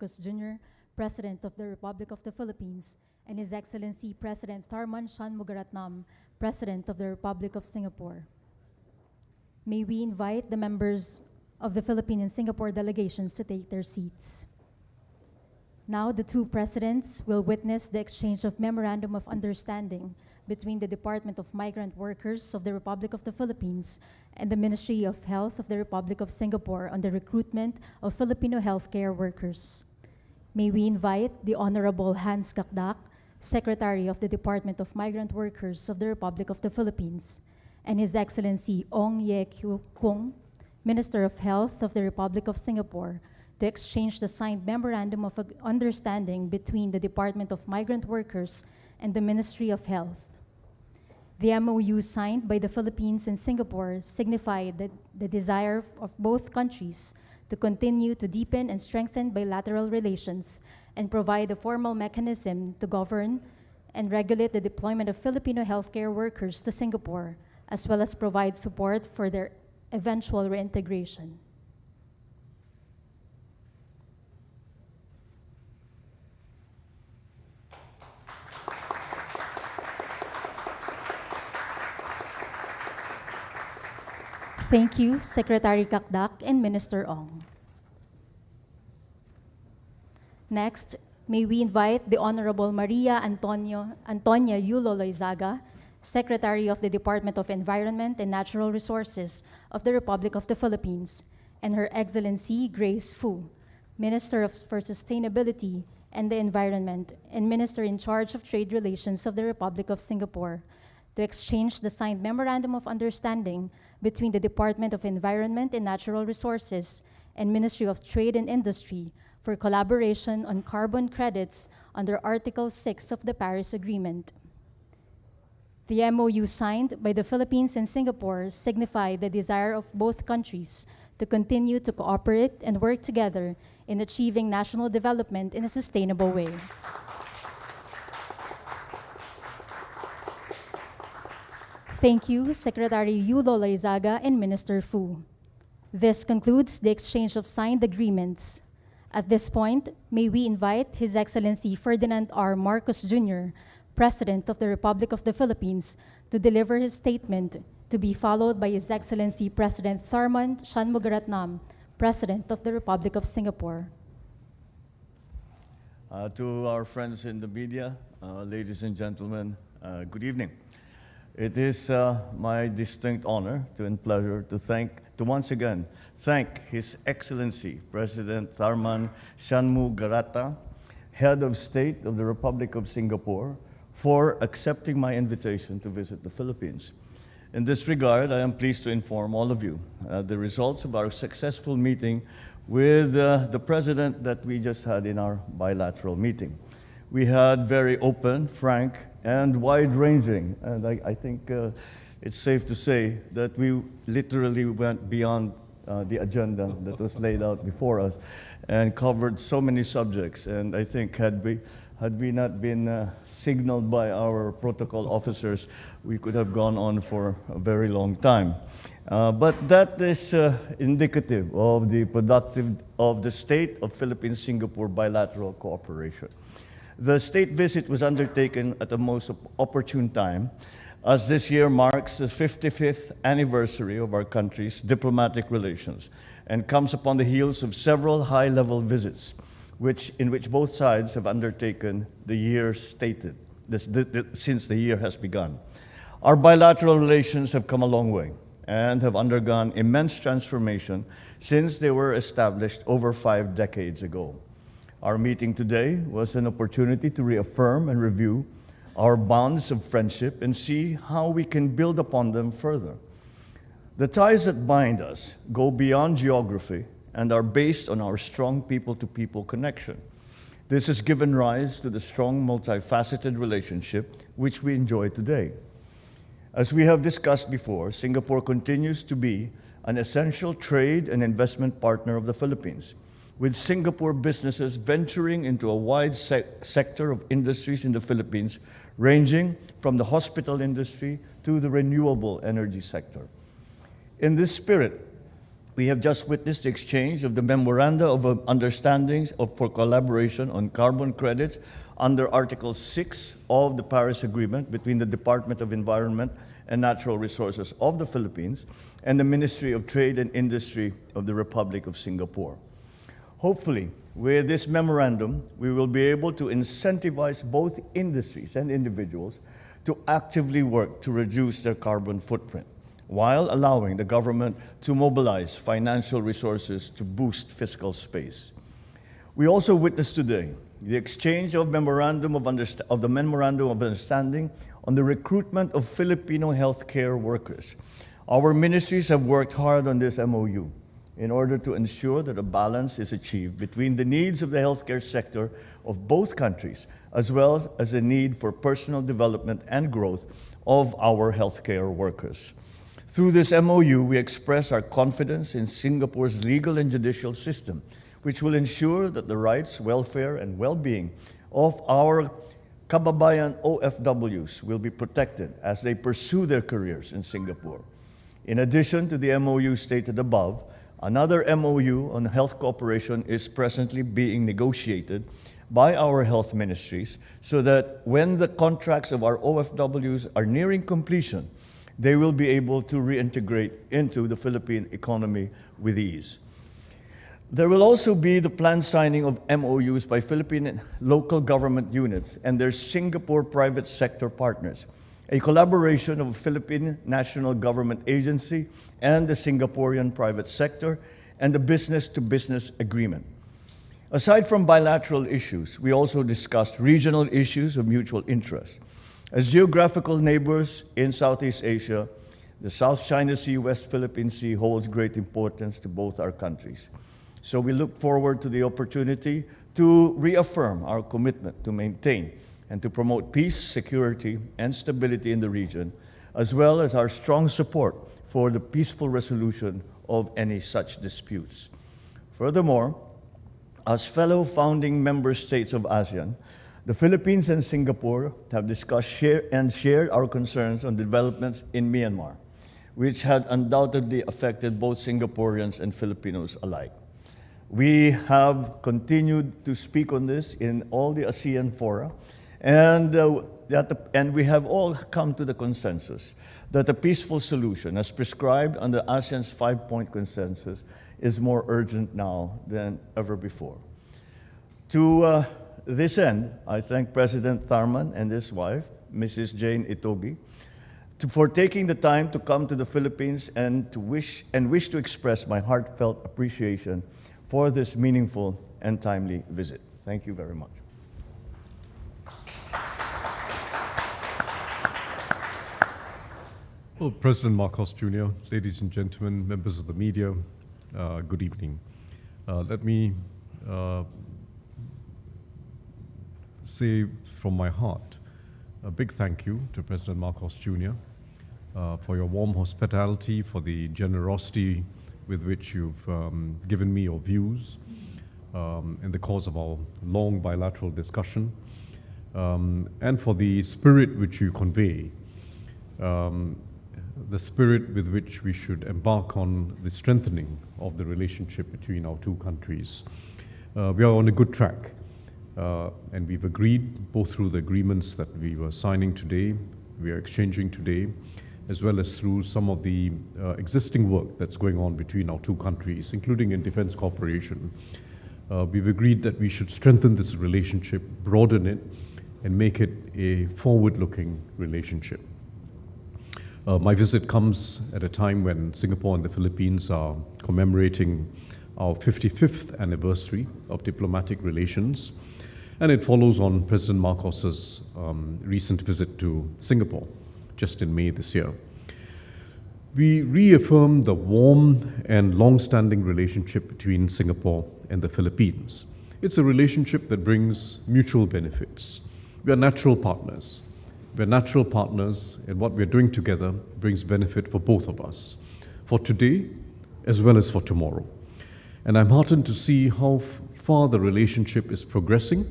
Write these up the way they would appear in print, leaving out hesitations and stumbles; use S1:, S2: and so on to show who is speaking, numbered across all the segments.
S1: Marcos Jr., President of the Republic of the Philippines, and His Excellency President Tharman Shanmugaratnam, President of the Republic of Singapore. May we invite the members of the Philippine and Singapore delegations to take their seats. Now, the two presidents will witness the exchange of Memorandum of Understanding between the Department of Migrant Workers of the Republic of the Philippines and the Ministry of Health of the Republic of Singapore on the recruitment of Filipino healthcare workers. May we invite the Honorable Hans Kakdak, Secretary of the Department of Migrant Workers of the Republic of the Philippines, and His Excellency Ong Ye Kung, Minister of Health of the Republic of Singapore, to exchange the signed Memorandum of Understanding between the Department of Migrant Workers and the Ministry of Health. The MOU signed by the Philippines and Singapore signified that the desire of both countries to continue to deepen and strengthen bilateral relations and provide a formal mechanism to govern and regulate the deployment of Filipino healthcare workers to Singapore, as well as provide support for their eventual reintegration. Thank you, Secretary Kakdak and Minister Ong. Next, may we invite the Honorable Maria Antonia Yulo Loizaga, Secretary of the Department of Environment and Natural Resources of the Republic of the Philippines, and Her Excellency Grace Fu, Minister for Sustainability and the Environment and Minister in charge of Trade Relations of the Republic of Singapore, to exchange the signed Memorandum of Understanding between the Department of Environment and Natural Resources and Ministry of Trade and Industry for collaboration on carbon credits under Article 6 of the Paris Agreement. The MOU signed by the Philippines and Singapore signify the desire of both countries to continue to cooperate and work together in achieving national development in a sustainable way. Thank you, Secretary Yulo Loizaga and Minister Fu. This concludes the exchange of signed agreements. At this point, may we invite His Excellency Ferdinand R. Marcos Jr., President of the Republic of the Philippines, to deliver his statement, to be followed by His Excellency President Tharman Shanmugaratnam, President of the Republic of Singapore.
S2: To our friends in the media, ladies and gentlemen, good evening. It is my distinct honor and pleasure to once again thank His Excellency President Tharman Shanmugaratnam, Head of State of the Republic of Singapore, for accepting my invitation to visit the Philippines. In this regard, I am pleased to inform all of you the results of our successful meeting with the President that we just had in our bilateral meeting. We had very open, frank, and wide-ranging, and I think it's safe to say that we literally went beyond the agenda that was laid out before us and covered so many subjects. And I think had we not been signaled by our protocol officers, we could have gone on for a very long time. But that is indicative of the state of Philippine-Singapore bilateral cooperation. The state visit was undertaken at the most opportune time, as this year marks the 55th anniversary of our country's diplomatic relations and comes upon the heels of several high-level visits, in which both sides have undertaken the year stated, since the year has begun. Our bilateral relations have come a long way and have undergone immense transformation since they were established over 5 decades ago. Our meeting today was an opportunity to reaffirm and review our bonds of friendship and see how we can build upon them further. The ties that bind us go beyond geography and are based on our strong people-to-people connection. This has given rise to the strong, multifaceted relationship which we enjoy today. As we have discussed before, Singapore continues to be an essential trade and investment partner of the Philippines, with Singapore businesses venturing into a wide sector of industries in the Philippines, ranging from the hospital industry to the renewable energy sector. In this spirit, We have just witnessed the exchange of the memoranda of understandings for collaboration on carbon credits under Article 6 of the Paris Agreement between the Department of Environment and Natural Resources of the Philippines and the Ministry of Trade and Industry of the Republic of Singapore. Hopefully, with this memorandum, we will be able to incentivize both industries and individuals to actively work to reduce their carbon footprint, while allowing the government to mobilize financial resources to boost fiscal space. We also witnessed today the exchange of the Memorandum of Understanding on the recruitment of Filipino healthcare workers. Our ministries have worked hard on this MOU in order to ensure that a balance is achieved between the needs of the healthcare sector of both countries, as well as the need for personal development and growth of our healthcare workers. Through this MOU, we express our confidence in Singapore's legal and judicial system, which will ensure that the rights, welfare, and well-being of our kababayan OFWs will be protected as they pursue their careers in Singapore. In addition to the MOU stated above, another MOU on health cooperation is presently being negotiated by our health ministries so that when the contracts of our OFWs are nearing completion, they will be able to reintegrate into the Philippine economy with ease. There will also be the planned signing of MOUs by Philippine local government units and their Singapore private sector partners, a collaboration of Philippine National Government Agency and the Singaporean private sector, and the business-to-business agreement. Aside from bilateral issues, we also discussed regional issues of mutual interest. As geographical neighbors in Southeast Asia, the South China Sea, West Philippine Sea holds great importance to both our countries. So we look forward to the opportunity to reaffirm our commitment to maintain and to promote peace, security, and stability in the region, as well as our strong support for the peaceful resolution of any such disputes. Furthermore, as fellow founding member states of ASEAN, the Philippines and Singapore have discussed shared our concerns on developments in Myanmar, which had undoubtedly affected both Singaporeans and Filipinos alike. We have continued to speak on this in all the ASEAN fora, and we have all come to the consensus that a peaceful solution, as prescribed under ASEAN's 5-point consensus, is more urgent now than ever before. To this end, I thank President Tharman and his wife, Mrs. Jane Itogi, for taking the time to come to the Philippines and wish to express my heartfelt appreciation for this meaningful and timely visit. Thank you very much.
S3: Well, President Marcos Jr., ladies and gentlemen, members of the media, good evening. Let me say from my heart a big thank you to President Marcos Jr. For your warm hospitality, for the generosity with which you've given me your views in the course of our long bilateral discussion, and for the spirit which you convey, the spirit with which we should embark on the strengthening of the relationship between our two countries. We are on a good track, and we've agreed, both through the agreements that we were signing today, we are exchanging today, as well as through some of the existing work that's going on between our two countries, including in defense cooperation. We've agreed that we should strengthen this relationship, broaden it, and make it a forward-looking relationship. My visit comes at a time when Singapore and the Philippines are commemorating our 55th anniversary of diplomatic relations, and it follows on President Marcos's recent visit to Singapore, just in May this year. We reaffirm the warm and long-standing relationship between Singapore and the Philippines. It's a relationship that brings mutual benefits. We are natural partners. We're natural partners, and what we're doing together brings benefit for both of us, for today as well as for tomorrow. And I'm heartened to see how far the relationship is progressing,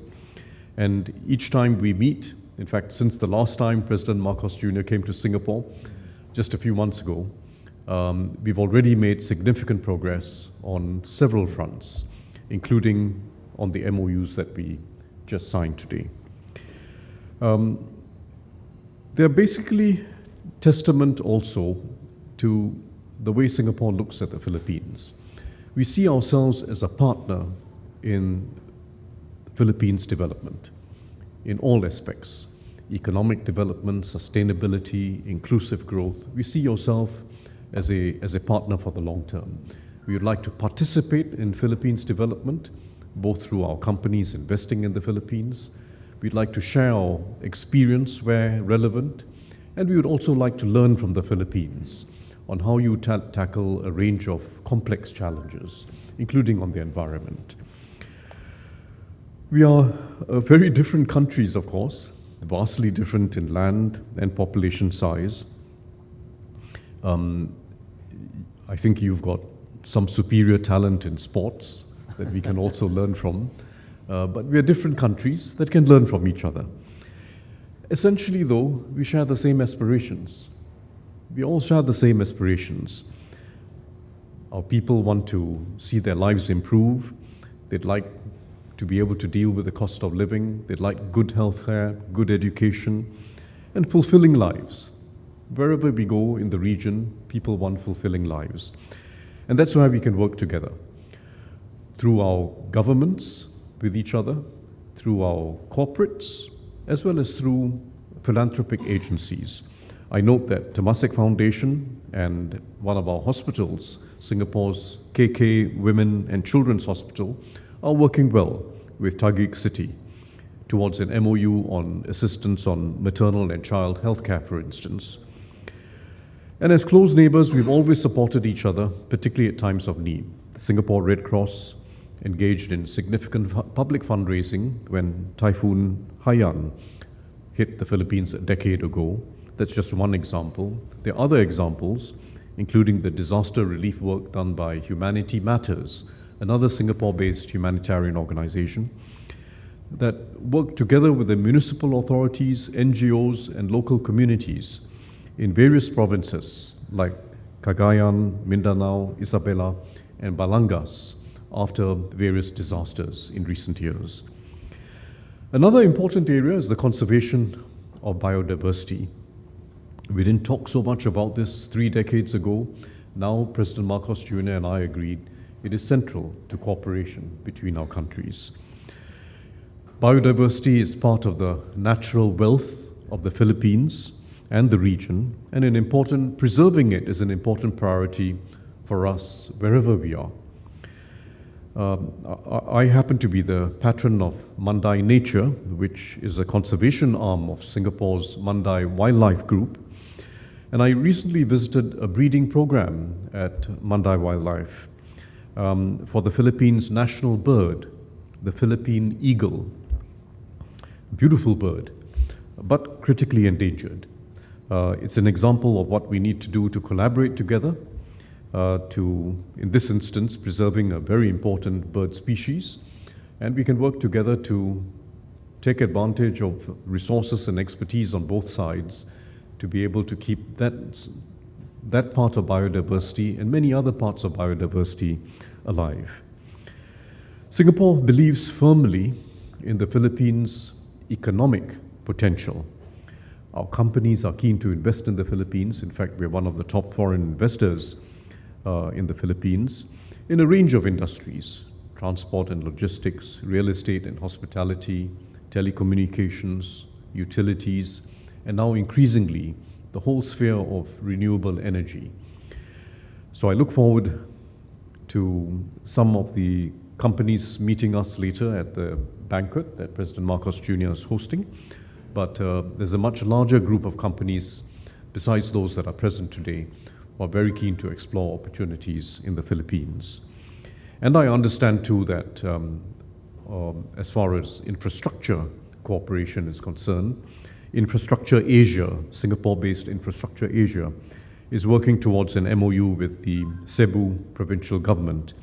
S3: and each time we meet, in fact, since the last time President Marcos Jr. came to Singapore, just a few months ago, We've already made significant progress on several fronts, including on the MOUs that we just signed today. They're basically testament also to the way Singapore looks at the Philippines. We see ourselves as a partner in Philippines development in all aspects: economic development, sustainability, inclusive growth. We see ourselves as a partner for the long term. We would like to participate in Philippines development, both through our companies investing in the Philippines. We'd like to share our experience where relevant, and we would also like to learn from the Philippines on how you tackle a range of complex challenges, including on the environment. We are very different countries, of course, vastly different in land and population size. I think you've got some superior talent in sports that we can also learn from. But we are different countries that can learn from each other. Essentially, though, we share the same aspirations. We all share the same aspirations. Our people want to see their lives improve. They'd like to be able to deal with the cost of living. They'd like good healthcare, good education, and fulfilling lives. Wherever we go in the region, people want fulfilling lives. And that's why we can work together. Through our governments, with each other, through our corporates, as well as through philanthropic agencies. I note that Temasek Foundation and one of our hospitals, Singapore's KK Women and Children's Hospital, are working well with Taguig City towards an MOU on assistance on maternal and child health care, for instance. And as close neighbors, we've always supported each other, particularly at times of need. The Singapore Red Cross engaged in significant public fundraising when Typhoon Haiyan hit the Philippines a decade ago. That's just one example. There are other examples, including the disaster relief work done by Humanity Matters, another Singapore-based humanitarian organization that worked together with the municipal authorities, NGOs, and local communities in various provinces like Cagayan, Mindanao, Isabela, and Balangas after various disasters in recent years. Another important area is the conservation of biodiversity. We didn't talk so much about this 3 decades ago. Now President Marcos Jr. and I agreed it is central to cooperation between our countries. Biodiversity is part of the natural wealth of the Philippines and the region, and preserving it is an important priority for us wherever we are. I happen to be the patron of Mandai Nature, which is a conservation arm of Singapore's Mandai Wildlife Group. And I recently visited a breeding program at Mandai Wildlife for the Philippines' national bird, the Philippine eagle. Beautiful bird, but critically endangered. It's an example of what we need to do to collaborate together to, in this instance, preserving a very important bird species. And we can work together to take advantage of resources and expertise on both sides to be able to keep that part of biodiversity and many other parts of biodiversity alive. Singapore believes firmly in the Philippines' economic potential. Our companies are keen to invest in the Philippines. In fact, we're one of the top foreign investors in the Philippines in a range of industries: transport and logistics, real estate and hospitality, telecommunications, utilities, and now increasingly the whole sphere of renewable energy. So I look forward to some of the companies meeting us later at the banquet that President Marcos Jr. is hosting. But there's a much larger group of companies besides those that are present today who are very keen to explore opportunities in the Philippines. And I understand too that as far as infrastructure cooperation is concerned, Infrastructure Asia, Singapore-based Infrastructure Asia, is working towards an MOU with the Cebu provincial government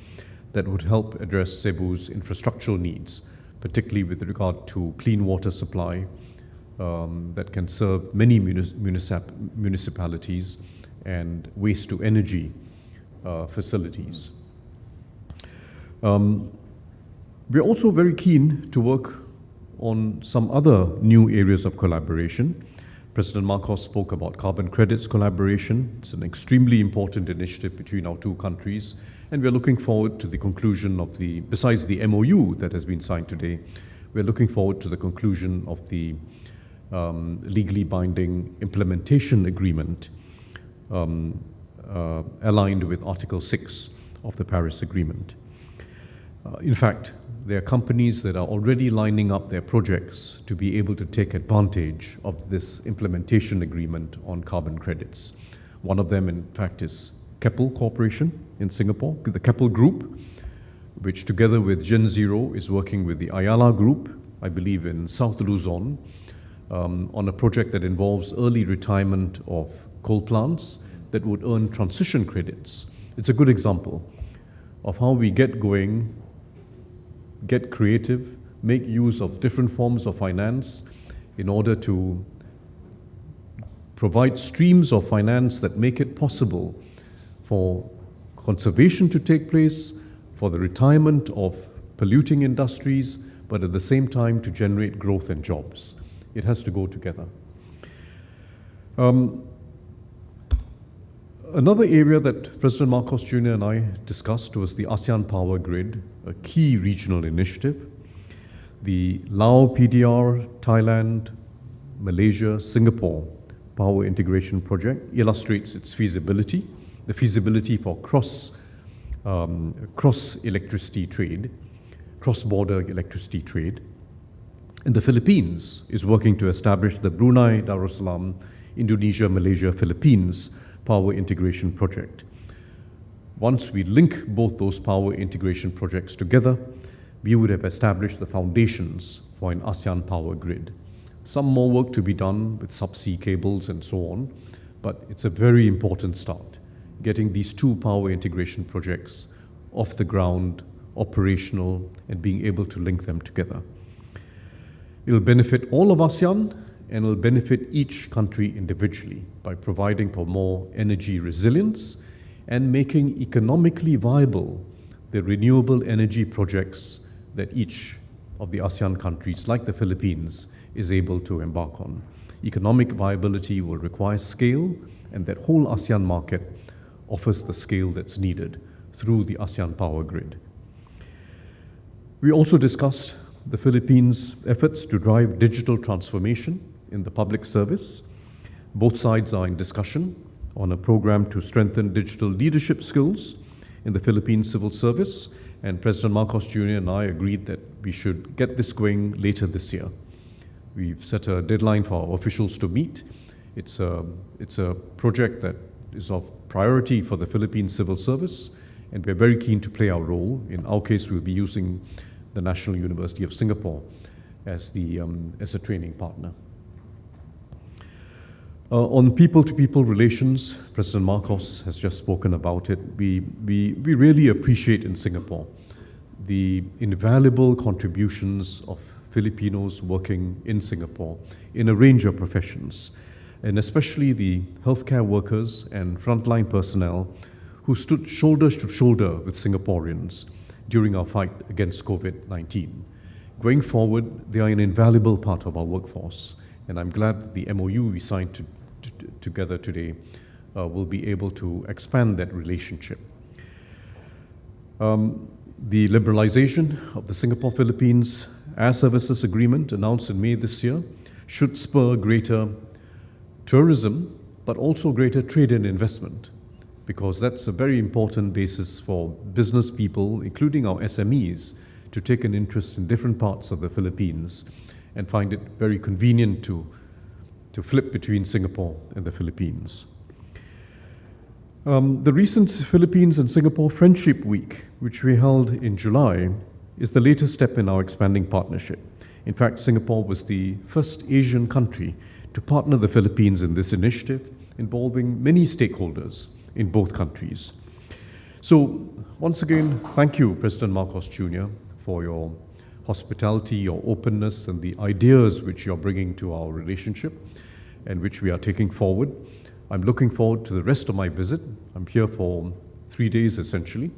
S3: that would help address Cebu's infrastructural needs, particularly with regard to clean water supply that can serve many municipalities and waste-to-energy facilities. We're also very keen to work on some other new areas of collaboration. President Marcos spoke about carbon credits collaboration. It's an extremely important initiative between our two countries, and we're looking forward to the conclusion of besides the MOU that has been signed today, we're looking forward to the conclusion of the legally binding implementation agreement aligned with Article 6 of the Paris Agreement. In fact, there are companies that are already lining up their projects to be able to take advantage of this implementation agreement on carbon credits. One of them, in fact, is Keppel Corporation in Singapore, the Keppel Group, which together with Gen Zero is working with the Ayala Group, I believe in South Luzon, on a project that involves early retirement of coal plants that would earn transition credits. It's a good example of how we get going, get creative, make use of different forms of finance in order to provide streams of finance that make it possible for conservation to take place, for the retirement of polluting industries, but at the same time to generate growth and jobs. It has to go together. Another area that President Marcos Jr. and I discussed was the ASEAN Power Grid, a key regional initiative. The Lao PDR, Thailand, Malaysia, Singapore Power Integration Project illustrates its feasibility, the feasibility for cross-electricity trade, cross-border electricity trade. And the Philippines is working to establish the Brunei Darussalam, Indonesia, Malaysia, Philippines Power Integration Project. Once we link both those power integration projects together, we would have established the foundations for an ASEAN power grid. Some more work to be done with subsea cables and so on, but it's a very important start, getting these two power integration projects off the ground, operational, and being able to link them together. It'll benefit all of ASEAN, and it'll benefit each country individually by providing for more energy resilience and making economically viable the renewable energy projects that each of the ASEAN countries, like the Philippines, is able to embark on. Economic viability will require scale, and that whole ASEAN market offers the scale that's needed through the ASEAN Power Grid. We also discussed the Philippines' efforts to drive digital transformation in the public service. Both sides are in discussion on a program to strengthen digital leadership skills in the Philippine civil service, and President Marcos Jr. and I agreed that we should get this going later this year. We've set a deadline for our officials to meet. It's a project that is of priority for the Philippine civil service, and we're very keen to play our role. In our case, we'll be using the National University of Singapore as a training partner. On people-to-people relations, President Marcos has just spoken about it. We really appreciate in Singapore the invaluable contributions of Filipinos working in Singapore in a range of professions, and especially the healthcare workers and frontline personnel who stood shoulder to shoulder with Singaporeans during our fight against COVID-19. Going forward, they are an invaluable part of our workforce, and I'm glad that the MOU we signed together today will be able to expand that relationship. The liberalization of the Singapore-Philippines Air Services Agreement announced in May this year should spur greater tourism, but also greater trade and investment, because that's a very important basis for business people, including our SMEs, to take an interest in different parts of the Philippines and find it very convenient to flip between Singapore and the Philippines. The recent Philippines and Singapore Friendship Week, which we held in July, is the latest step in our expanding partnership. In fact, Singapore was the first Asian country to partner the Philippines in this initiative, involving many stakeholders in both countries. So, once again, thank you, President Marcos Jr., for your hospitality, your openness, and the ideas which you're bringing to our relationship and which we are taking forward. I'm looking forward to the rest of my visit. I'm here for 3 days essentially.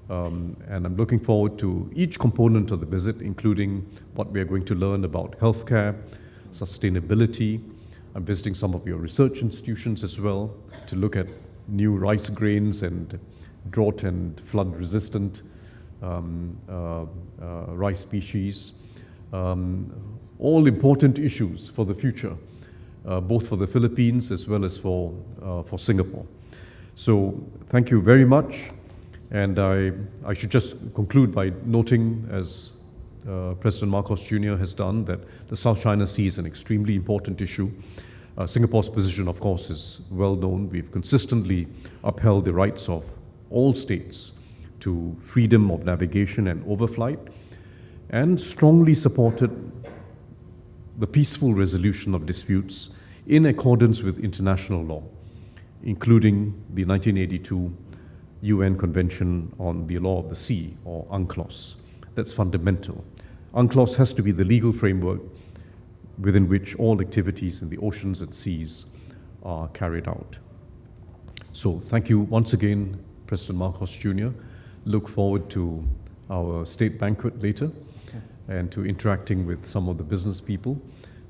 S3: And I'm looking forward to each component of the visit, including what we are going to learn about healthcare, sustainability. I'm visiting some of your research institutions as well to look at new rice grains and drought and flood resistant rice species. All important issues for the future, both for the Philippines as well as for Singapore. So thank you very much. And I should just conclude by noting, as President Marcos Jr. has done, that the South China Sea is an extremely important issue. Singapore's position, of course, is well known. We've consistently upheld the rights of all states to freedom of navigation and overflight, and strongly supported the peaceful resolution of disputes in accordance with international law, including the 1982 UN Convention on the Law of the Sea, or UNCLOS. That's fundamental. UNCLOS has to be the legal framework within which all activities in the oceans and seas are carried out. So thank you once again, President Marcos Jr. Look forward to our state banquet later and to interacting with some of the business people.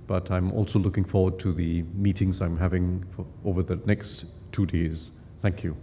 S3: But I'm also looking forward to the meetings I'm having over the next 2 days. Thank you.